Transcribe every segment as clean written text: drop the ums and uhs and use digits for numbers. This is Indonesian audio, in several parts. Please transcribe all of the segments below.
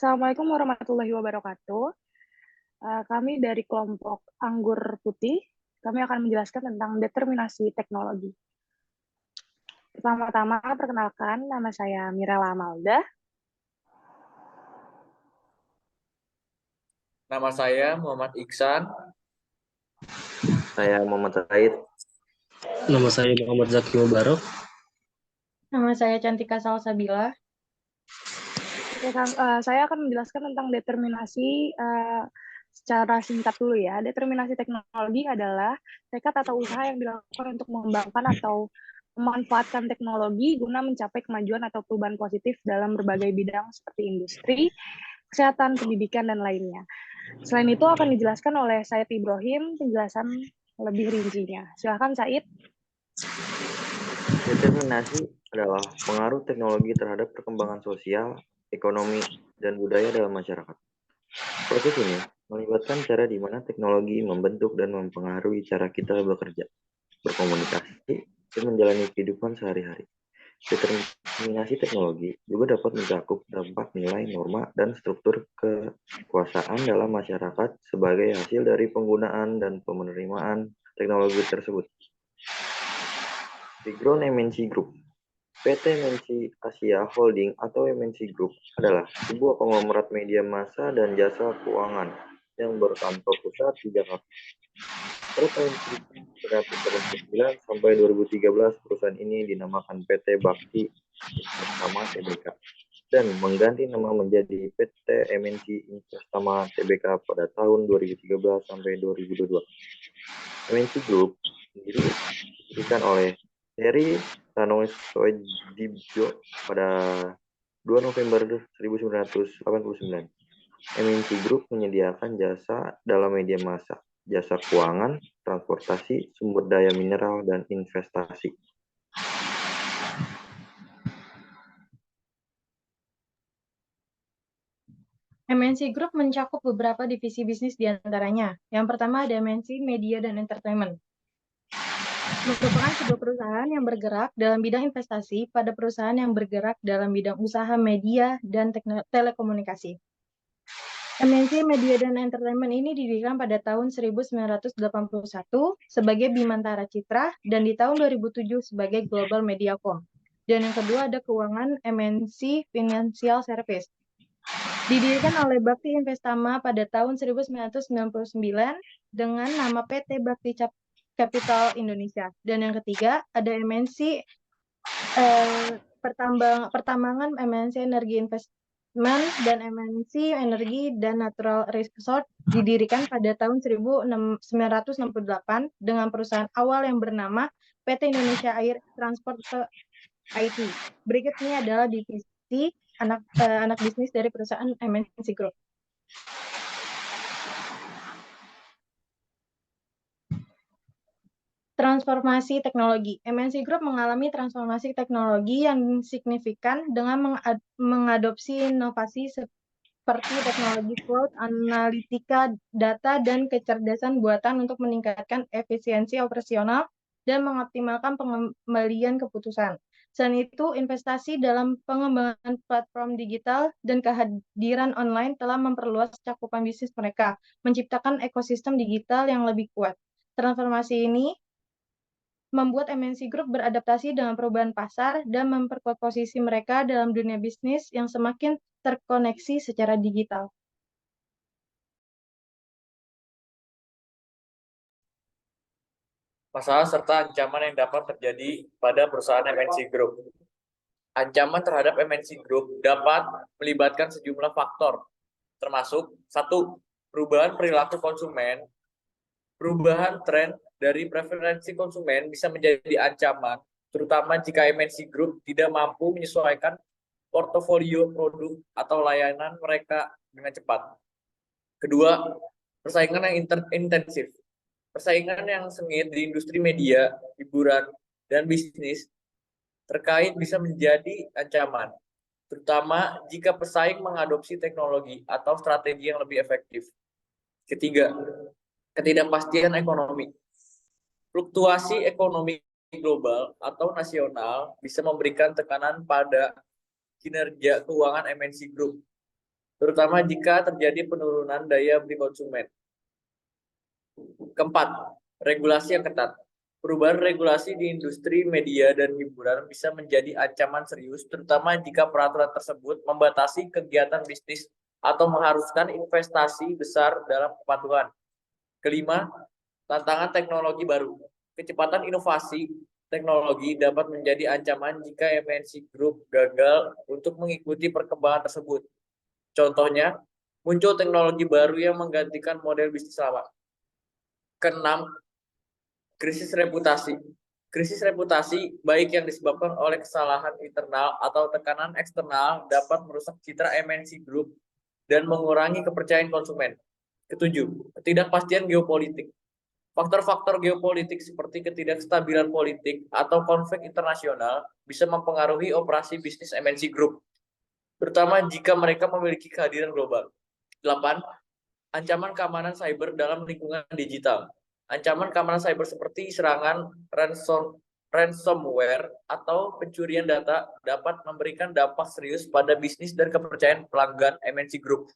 Assalamualaikum warahmatullahi wabarakatuh. Kami dari kelompok Anggur Putih, kami akan menjelaskan tentang determinasi teknologi. Pertama-tama, perkenalkan, nama saya Mirella Amalda. Nama saya Muhammad Iksan. Saya Muhammad Said. Nama saya Muhammad Zaki Mubarok. Nama saya Cantika Salsabila. Saya akan menjelaskan tentang determinasi secara singkat dulu ya. Determinasi teknologi adalah tekad atau usaha yang dilakukan untuk mengembangkan atau memanfaatkan teknologi guna mencapai kemajuan atau perubahan positif dalam berbagai bidang seperti industri, kesehatan, pendidikan, dan lainnya. Selain itu akan dijelaskan oleh Said Ibrahim penjelasan lebih rincinya. Silakan Said. Determinasi adalah pengaruh teknologi terhadap perkembangan sosial, ekonomi, dan budaya dalam masyarakat. Proses ini melibatkan cara di mana teknologi membentuk dan mempengaruhi cara kita bekerja, berkomunikasi, dan menjalani kehidupan sehari-hari. Determinasi teknologi juga dapat mencakup dampak nilai, norma, dan struktur kekuasaan dalam masyarakat sebagai hasil dari penggunaan dan penerimaan teknologi tersebut. Background MNC Group. PT MNC Asia Holding atau MNC Group adalah sebuah konglomerat media massa dan jasa keuangan yang berkantor pusat di Jakarta. Pada tahun 1999 sampai 2013, perusahaan ini dinamakan PT Bakti Investama Tbk dan mengganti nama menjadi PT MNC Investama Tbk pada tahun 2013 sampai 2022. MNC Group sendiri didirikan oleh Heri Tanoesoedibjo pada 2 November 1989. MNC Group menyediakan jasa dalam media massa, jasa keuangan, transportasi, sumber daya mineral, dan investasi. MNC Group mencakup beberapa divisi bisnis di antaranya. Yang pertama ada MNC Media dan Entertainment. Merupakan sebuah perusahaan yang bergerak dalam bidang investasi pada perusahaan yang bergerak dalam bidang usaha media dan telekomunikasi. MNC Media dan Entertainment ini didirikan pada tahun 1981 sebagai Bimantara Citra dan di tahun 2007 sebagai Global Mediacom. Dan yang kedua ada keuangan MNC Financial Service. Didirikan oleh Bakti Investama pada tahun 1999 dengan nama PT Bakti Capital Indonesia. Dan yang ketiga ada MNC Pertambangan MNC Energi Investment dan MNC Energi dan Natural Resource didirikan pada tahun 1968 dengan perusahaan awal yang bernama PT Indonesia Air Transport IT. Berikut ini adalah divisi anak bisnis dari perusahaan MNC Group. Transformasi teknologi. MNC Group mengalami transformasi teknologi yang signifikan dengan mengadopsi inovasi seperti teknologi cloud, analitika data, dan kecerdasan buatan untuk meningkatkan efisiensi operasional dan mengoptimalkan pengembalian keputusan. Selain itu, investasi dalam pengembangan platform digital dan kehadiran online telah memperluas cakupan bisnis mereka, menciptakan ekosistem digital yang lebih kuat. Transformasi ini membuat MNC Group beradaptasi dengan perubahan pasar dan memperkuat posisi mereka dalam dunia bisnis yang semakin terkoneksi secara digital. Masalah serta ancaman yang dapat terjadi pada perusahaan MNC Group. Ancaman terhadap MNC Group dapat melibatkan sejumlah faktor, termasuk 1. Perubahan perilaku konsumen. Perubahan tren dari preferensi konsumen bisa menjadi ancaman, terutama jika MNC Group tidak mampu menyesuaikan portofolio produk atau layanan mereka dengan cepat. Kedua, persaingan yang intensif. Persaingan yang sengit di industri media, hiburan, dan bisnis terkait bisa menjadi ancaman, terutama jika pesaing mengadopsi teknologi atau strategi yang lebih efektif. Ketiga, ketidakpastian ekonomi. Fluktuasi ekonomi global atau nasional bisa memberikan tekanan pada kinerja keuangan MNC Group. terutama jika terjadi penurunan daya beli konsumen. Keempat, regulasi yang ketat. Perubahan regulasi di industri media dan hiburan bisa menjadi ancaman serius, terutama jika peraturan tersebut membatasi kegiatan bisnis atau mengharuskan investasi besar dalam kepatuhan. Kelima, tantangan teknologi baru. Kecepatan inovasi teknologi dapat menjadi ancaman jika MNC Group gagal untuk mengikuti perkembangan tersebut. Contohnya, muncul teknologi baru yang menggantikan model bisnis lama. Keenam, krisis reputasi. Krisis reputasi, baik yang disebabkan oleh kesalahan internal atau tekanan eksternal, dapat merusak citra MNC Group dan mengurangi kepercayaan konsumen. Ketujuh, ketidakpastian geopolitik. Faktor-faktor geopolitik seperti ketidakstabilan politik atau konflik internasional bisa mempengaruhi operasi bisnis MNC Group, terutama jika mereka memiliki kehadiran global. 8. Ancaman keamanan cyber dalam lingkungan digital. Ancaman keamanan cyber seperti serangan ransomware atau pencurian data dapat memberikan dampak serius pada bisnis dan kepercayaan pelanggan MNC Group.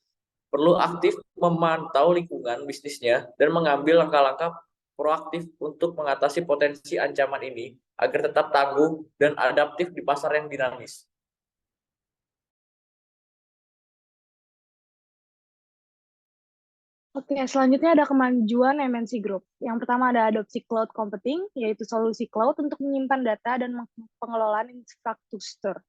Perlu aktif memantau lingkungan bisnisnya dan mengambil langkah-langkah proaktif untuk mengatasi potensi ancaman ini agar tetap tangguh dan adaptif di pasar yang dinamis. Oke, selanjutnya ada kemajuan MNC Group. Yang pertama ada adopsi cloud computing, yaitu solusi cloud untuk menyimpan data dan pengelolaan infrastruktur.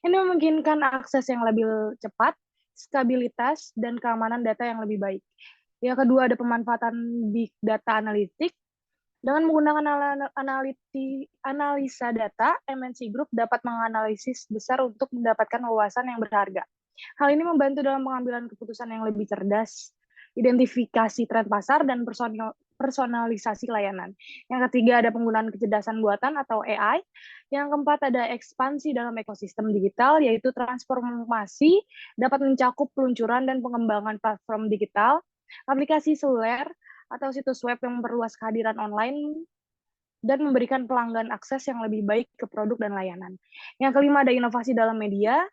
Ini memungkinkan akses yang lebih cepat, stabilitas, dan keamanan data yang lebih baik. Yang kedua ada pemanfaatan big data analitik. Dengan menggunakan analisa data, MNC Group dapat menganalisis besar untuk mendapatkan wawasan yang berharga. Hal ini membantu dalam pengambilan keputusan yang lebih cerdas, identifikasi tren pasar, dan personalisasi layanan. Yang ketiga ada penggunaan kecerdasan buatan atau AI. Yang keempat ada ekspansi dalam ekosistem digital, yaitu transformasi dapat mencakup peluncuran dan pengembangan platform digital, aplikasi seluler, atau situs web yang memperluas kehadiran online dan memberikan pelanggan akses yang lebih baik ke produk dan layanan. Yang kelima ada inovasi dalam media.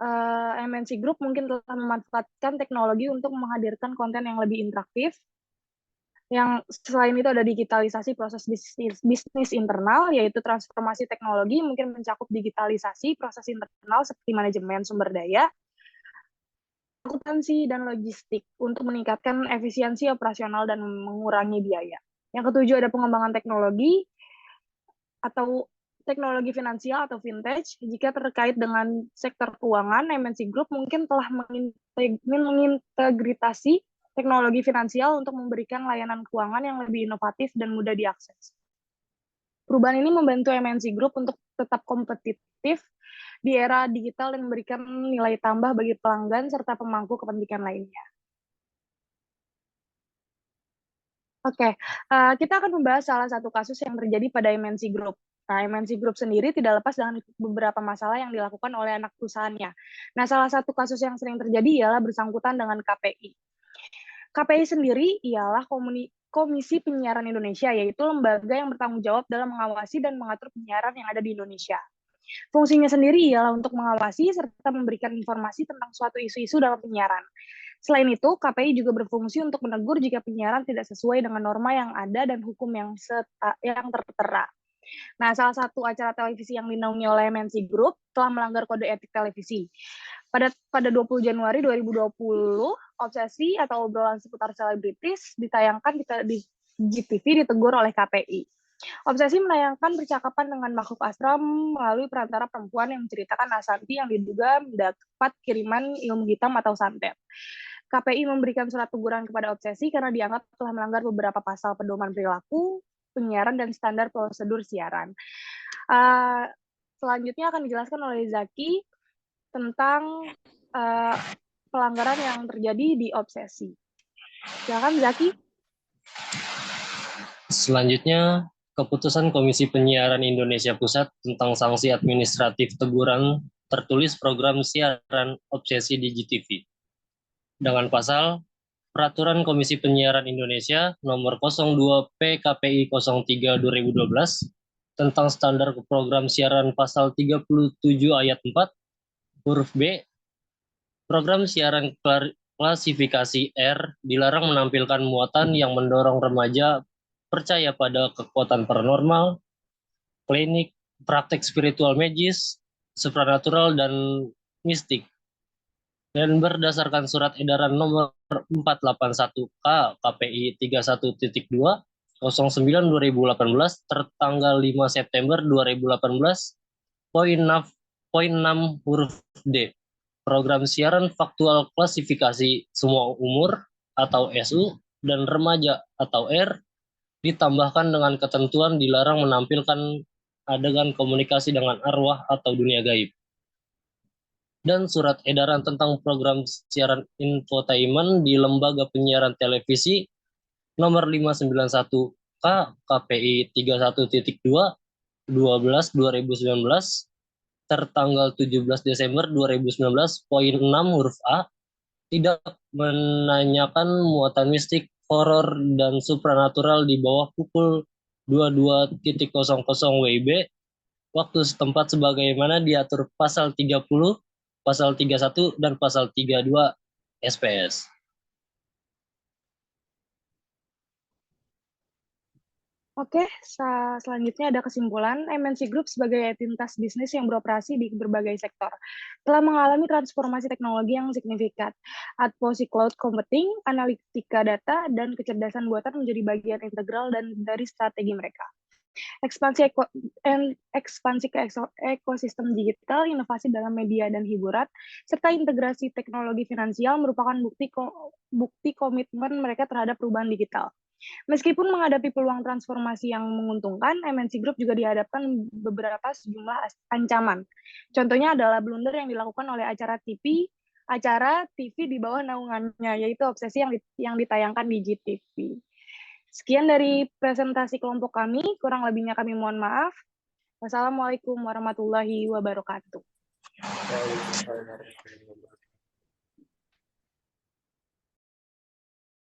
MNC Group mungkin telah memanfaatkan teknologi untuk menghadirkan konten yang lebih interaktif. Yang selain itu ada digitalisasi proses bisnis internal, yaitu transformasi teknologi mungkin mencakup digitalisasi proses internal seperti manajemen sumber daya, akuntansi, dan logistik untuk meningkatkan efisiensi operasional dan mengurangi biaya. Yang ketujuh ada pengembangan teknologi atau teknologi finansial atau fintech. Jika terkait dengan sektor keuangan, MNC Group mungkin telah mengintegrasi teknologi finansial untuk memberikan layanan keuangan yang lebih inovatif dan mudah diakses. Perubahan ini membantu MNC Group untuk tetap kompetitif di era digital dan memberikan nilai tambah bagi pelanggan serta pemangku kepentingan lainnya. Oke, kita akan membahas salah satu kasus yang terjadi pada MNC Group. Nah, MNC Group sendiri tidak lepas dengan beberapa masalah yang dilakukan oleh anak perusahaannya. Nah, salah satu kasus yang sering terjadi ialah bersangkutan dengan KPI. KPI sendiri ialah Komisi Penyiaran Indonesia, yaitu lembaga yang bertanggung jawab dalam mengawasi dan mengatur penyiaran yang ada di Indonesia. Fungsinya sendiri ialah untuk mengawasi serta memberikan informasi tentang suatu isu-isu dalam penyiaran. Selain itu, KPI juga berfungsi untuk menegur jika penyiaran tidak sesuai dengan norma yang ada dan hukum yang tertera. Nah, salah satu acara televisi yang dinaungi oleh MNC Group telah melanggar kode etik televisi. Pada 20 Januari 2020, Obsesi atau obrolan seputar selebritis ditayangkan di GTV ditegur oleh KPI. Obsesi menayangkan percakapan dengan makhluk astral melalui perantara perempuan yang menceritakan Asanti yang diduga mendapat kiriman ilmu hitam atau santet. KPI memberikan surat teguran kepada Obsesi karena dianggap telah melanggar beberapa pasal pedoman perilaku, penyiaran, dan standar prosedur siaran. Selanjutnya akan dijelaskan oleh Zaki tentang pelanggaran yang terjadi di Obsesi. Silakan Zaki. Selanjutnya, keputusan Komisi Penyiaran Indonesia Pusat tentang sanksi administratif teguran tertulis program siaran Obsesi di GTV. Dengan pasal Peraturan Komisi Penyiaran Indonesia Nomor 02 PKPI 03 2012 tentang standar program siaran pasal 37 ayat 4 huruf B Program siaran klasifikasi R dilarang menampilkan muatan yang mendorong remaja percaya pada kekuatan paranormal, klinik, praktek spiritual magis, supranatural, dan mistik. Dan berdasarkan surat edaran nomor 481K KPI 31.2 09/2018 tertanggal 5 September 2018 poin 6 huruf D. Program siaran faktual klasifikasi semua umur atau SU dan remaja atau R ditambahkan dengan ketentuan dilarang menampilkan adegan komunikasi dengan arwah atau dunia gaib. Dan surat edaran tentang program siaran infotainment di Lembaga Penyiaran Televisi nomor 591K KPI 31.2 12/2019 tertanggal 17 Desember 2019 poin 6 huruf A tidak menanyakan muatan mistik, horor, dan supranatural di bawah pukul 22.00 WIB waktu setempat sebagaimana diatur pasal 30, pasal 31, dan pasal 32 SPS. Oke, selanjutnya ada kesimpulan, MNC Group sebagai entitas bisnis yang beroperasi di berbagai sektor telah mengalami transformasi teknologi yang signifikan. Advocacy cloud computing, analitika data, dan kecerdasan buatan menjadi bagian integral dari strategi mereka. Ekspansi ke ekosistem digital, inovasi dalam media dan hiburan, serta integrasi teknologi finansial merupakan bukti komitmen mereka terhadap perubahan digital. Meskipun menghadapi peluang transformasi yang menguntungkan, MNC Group juga dihadapkan beberapa sejumlah ancaman. Contohnya adalah blunder yang dilakukan oleh acara TV di bawah naungannya, yaitu Obsesi yang ditayangkan di GTV. Sekian dari presentasi kelompok kami, kurang lebihnya kami mohon maaf. Wassalamualaikum warahmatullahi wabarakatuh.